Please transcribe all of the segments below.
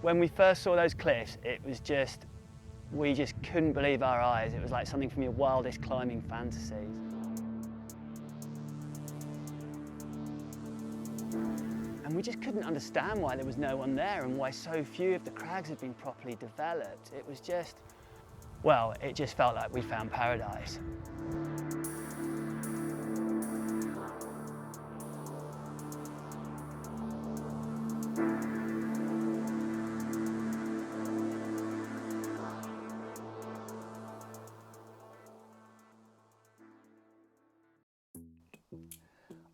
When we first saw those cliffs, we just couldn't believe our eyes. It was like something from your wildest climbing fantasies. And we just couldn't understand why there was no one there and why so few of the crags had been properly developed. It was just, well, it just felt like we found paradise.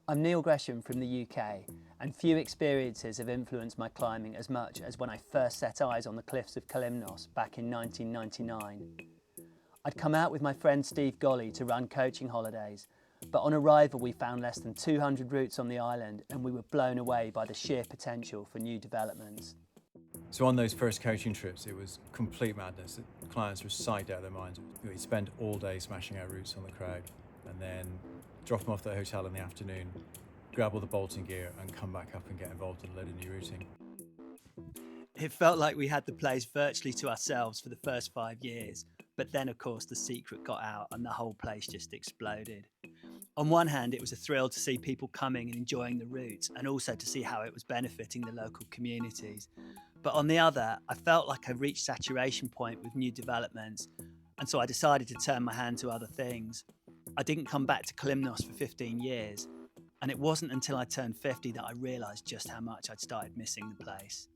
I'm Neil Gresham from the UK, and few experiences have influenced my climbing as much as when I first set eyes on the cliffs of Kalymnos back in 1999. I'd come out with my friend Steve Golly to run coaching holidays, but on arrival we found less than 200 routes on the island and we were blown away by the sheer potential for new developments. So on those first coaching trips, it was complete madness. The clients were psyched out of their minds. We'd spend all day smashing out routes on the crag and then drop them off at the hotel in the afternoon, grab all the bolting gear and come back up and get involved in a load of new routing. It felt like we had the place virtually to ourselves for the first 5 years, but then of course the secret got out and the whole place just exploded. On one hand, it was a thrill to see people coming and enjoying the routes and also to see how it was benefiting the local communities. But on the other, I felt like I reached saturation point with new developments, and so I decided to turn my hand to other things. I didn't come back to Kalymnos for 15 years, and it wasn't until I turned 50 that I realised just how much I'd started missing the place.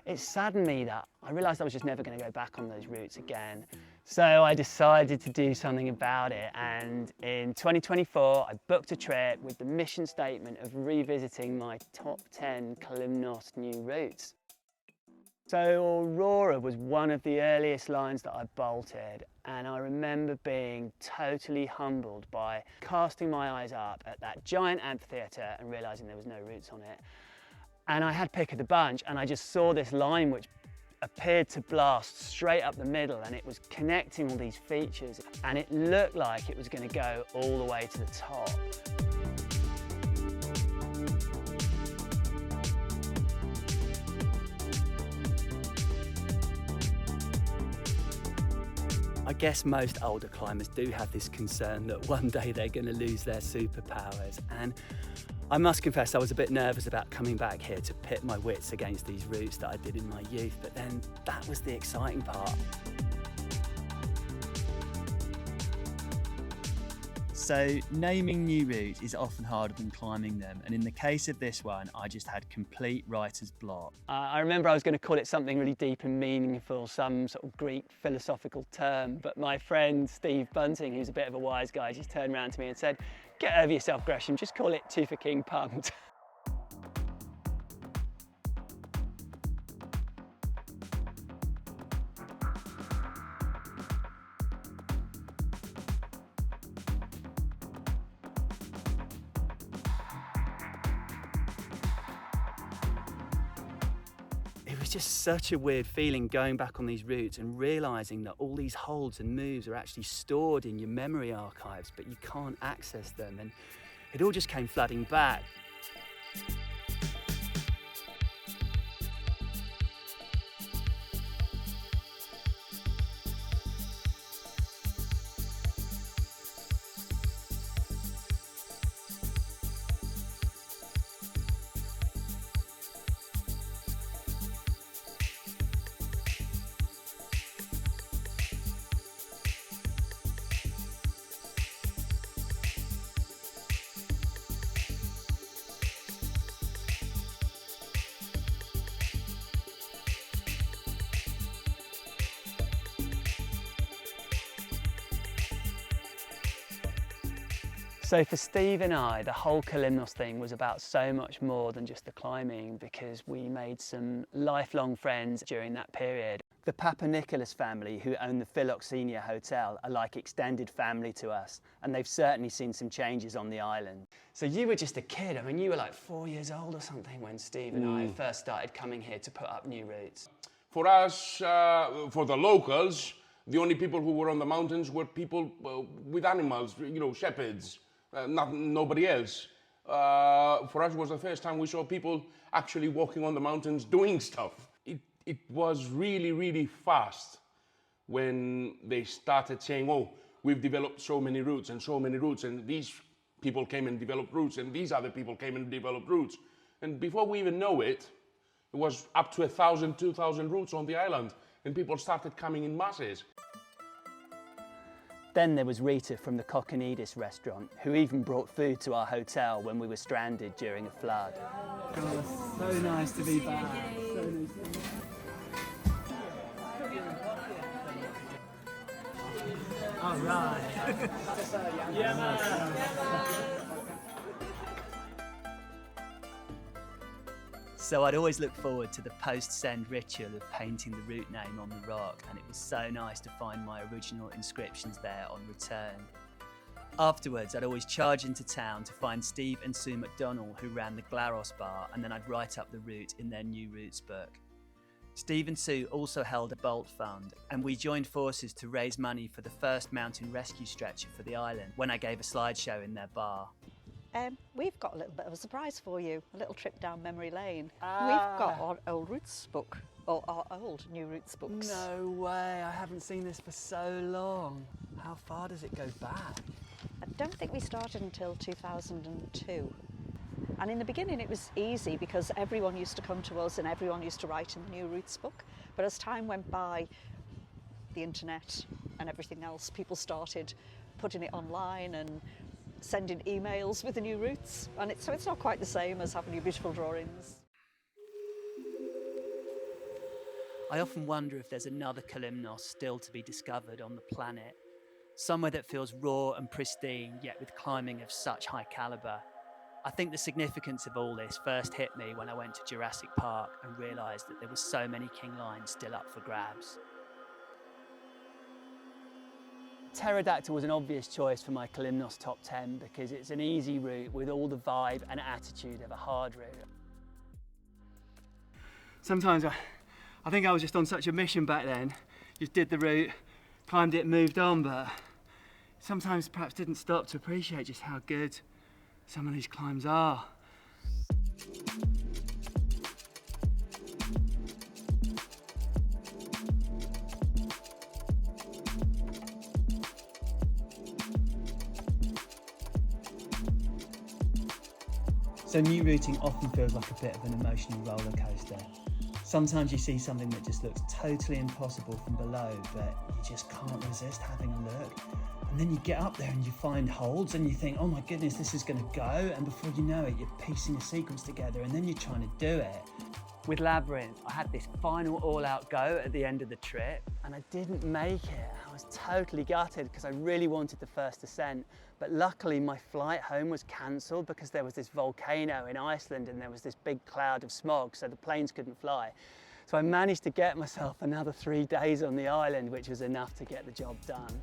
It saddened me that I realised I was just never going to go back on those routes again. So I decided to do something about it, and in 2024 I booked a trip with the mission statement of revisiting my top 10 Kalymnos new routes. So Aurora was one of the earliest lines that I bolted, and I remember being totally humbled by casting my eyes up at that giant amphitheatre and realising there was no routes on it. And I had pick of the bunch, and I just saw this line which appeared to blast straight up the middle, and it was connecting all these features, and it looked like it was going to go all the way to the top. I guess most older climbers do have this concern that one day they're going to lose their superpowers, and I must confess I was a bit nervous about coming back here to pit my wits against these routes that I did in my youth, but then that was the exciting part. So naming new routes is often harder than climbing them, and in the case of this one I just had complete writer's block. I remember I was going to call it something really deep and meaningful, some sort of Greek philosophical term, but my friend Steve Bunting, who's a bit of a wise guy, just turned around to me and said, "Get over yourself, Gresham, just call it Two for King Pumped." It was just such a weird feeling going back on these routes and realising that all these holds and moves are actually stored in your memory archives, but you can't access them, and it all just came flooding back. So for Steve and I, the whole Kalymnos thing was about so much more than just the climbing, because we made some lifelong friends during that period. The Papa Nicholas family, who own the Philoxenia Hotel, are like extended family to us, and they've certainly seen some changes on the island. So you were just a kid. I mean, you were like 4 years old or something when Steve and I first started coming here to put up new routes. For us, for the locals, the only people who were on the mountains were people with animals, you know, shepherds. Nobody else. For us, it was the first time we saw people actually walking on the mountains doing stuff. it was really, really fast when they started saying, oh, we've developed so many routes, and these people came and developed routes, and these other people came and developed routes. And before we even know it, it was up to 1,000, 2,000 routes on the island, and people started coming in masses. Then there was Rita from the Kokkinidis restaurant, who even brought food to our hotel when we were stranded during a flood. God, so nice to be back. So nice to be back. All right. Yeah, man. So I'd always look forward to the post-send ritual of painting the route name on the rock, and it was so nice to find my original inscriptions there on return. Afterwards, I'd always charge into town to find Steve and Sue McDonnell, who ran the Glaros bar, and then I'd write up the route in their new routes book. Steve and Sue also held a Bolt fund, and we joined forces to raise money for the first mountain rescue stretcher for the island when I gave a slideshow in their bar. We've got a little bit of a surprise for you, a little trip down memory lane. We've got our old routes book, or our old new routes books. No way, I haven't seen this for so long. How far does it go back? I don't think we started until 2002. And in the beginning it was easy because everyone used to come to us and everyone used to write in the new routes book. But as time went by, the internet and everything else, people started putting it online and sending emails with the new routes, and so it's not quite the same as having your beautiful drawings. I often wonder if there's another Kalymnos still to be discovered on the planet, somewhere that feels raw and pristine, yet with climbing of such high calibre. I think the significance of all this first hit me when I went to Jurassic Park and realised that there were so many king lions still up for grabs. Pterodactyl was an obvious choice for my Kalymnos top 10 because it's an easy route with all the vibe and attitude of a hard route. Sometimes I think I was just on such a mission back then, just did the route, climbed it, moved on, but sometimes perhaps didn't stop to appreciate just how good some of these climbs are. So new routing often feels like a bit of an emotional roller coaster. Sometimes you see something that just looks totally impossible from below, but you just can't resist having a look. And then you get up there and you find holds and you think, oh my goodness, this is going to go. And before you know it, you're piecing a sequence together and then you're trying to do it. With Labyrinth, I had this final all-out go at the end of the trip and I didn't make it. I was totally gutted because I really wanted the first ascent, but luckily my flight home was cancelled because there was this volcano in Iceland and there was this big cloud of smog, so the planes couldn't fly. So I managed to get myself another 3 days on the island, which was enough to get the job done.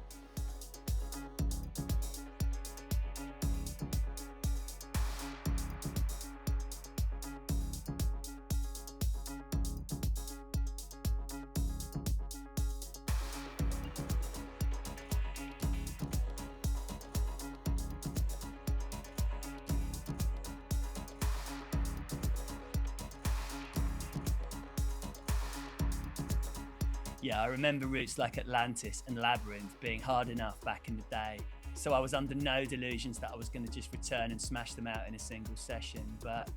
Yeah, I remember routes like Atlantis and Labyrinth being hard enough back in the day, so I was under no delusions that I was going to just return and smash them out in a single session. But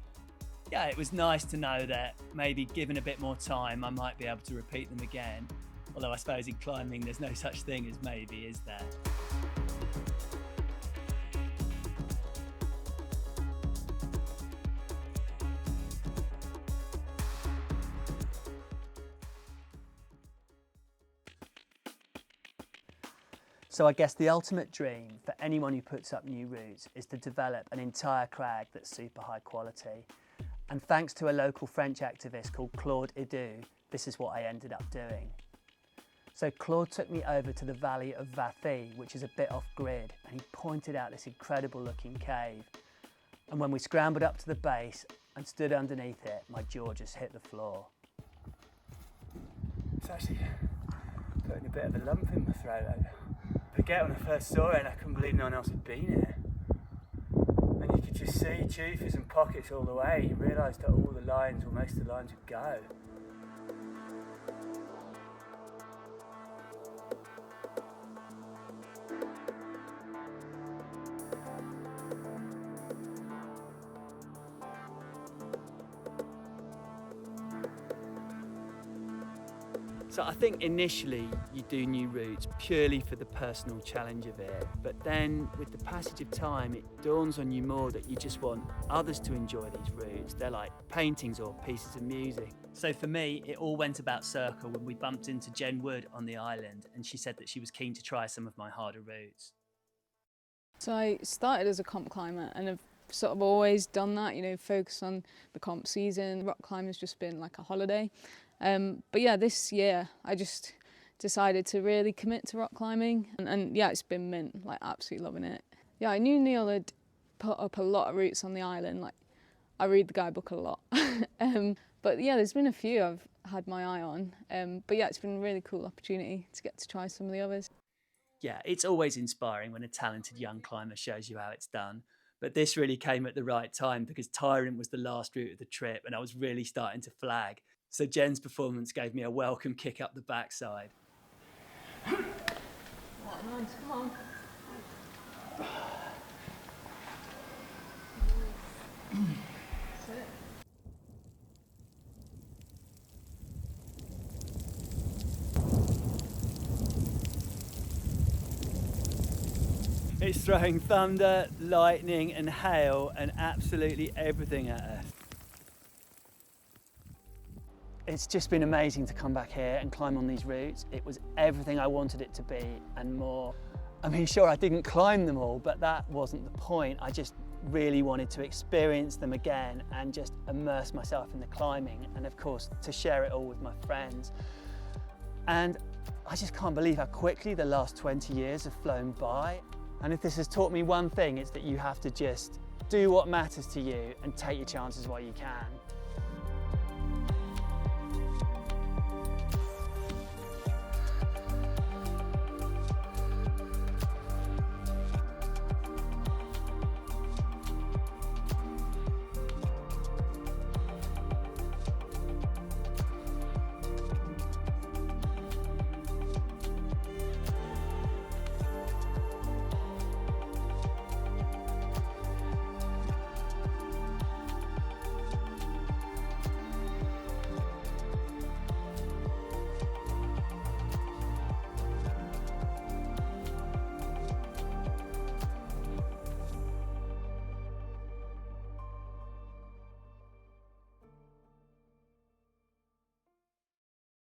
yeah, it was nice to know that maybe given a bit more time, I might be able to repeat them again. Although I suppose in climbing, there's no such thing as maybe, is there? So I guess the ultimate dream for anyone who puts up new routes is to develop an entire crag that's super high quality. And thanks to a local French activist called Claude Edu, this is what I ended up doing. So Claude took me over to the valley of Vathie, which is a bit off grid, and he pointed out this incredible looking cave. And when we scrambled up to the base and stood underneath it, my jaw just hit the floor. It's actually putting a bit of a lump in my throat. When I first saw it, and I couldn't believe no one else had been here. And you could just see choofers and pockets all the way. You realised that all the lines, or most of the lines, would go. So I think initially you do new routes purely for the personal challenge of it, but then with the passage of time it dawns on you more that you just want others to enjoy these routes. They're like paintings or pieces of music. So for me it all went about circle when we bumped into Jen Wood on the island, and she said that she was keen to try some of my harder routes. So I started as a comp climber and have sort of always done that, you know, focus on the comp season. Rock climbing has just been like a holiday. But yeah, this year I just decided to really commit to rock climbing, and yeah, it's been mint, like absolutely loving it. Yeah, I knew Neil had put up a lot of routes on the island, like I read the guidebook a lot. But yeah, there's been a few I've had my eye on, but yeah, it's been a really cool opportunity to get to try some of the others. Yeah, it's always inspiring when a talented young climber shows you how it's done. But this really came at the right time because Tyrant was the last route of the trip and I was really starting to flag. So Jen's performance gave me a welcome kick up the backside. Come on. It's throwing thunder, lightning and hail and absolutely everything at us. It's just been amazing to come back here and climb on these routes. It was everything I wanted it to be and more. I mean, sure, I didn't climb them all, but that wasn't the point. I just really wanted to experience them again and just immerse myself in the climbing, and of course, to share it all with my friends. And I just can't believe how quickly the last 20 years have flown by. And if this has taught me one thing, it's that you have to just do what matters to you and take your chances while you can.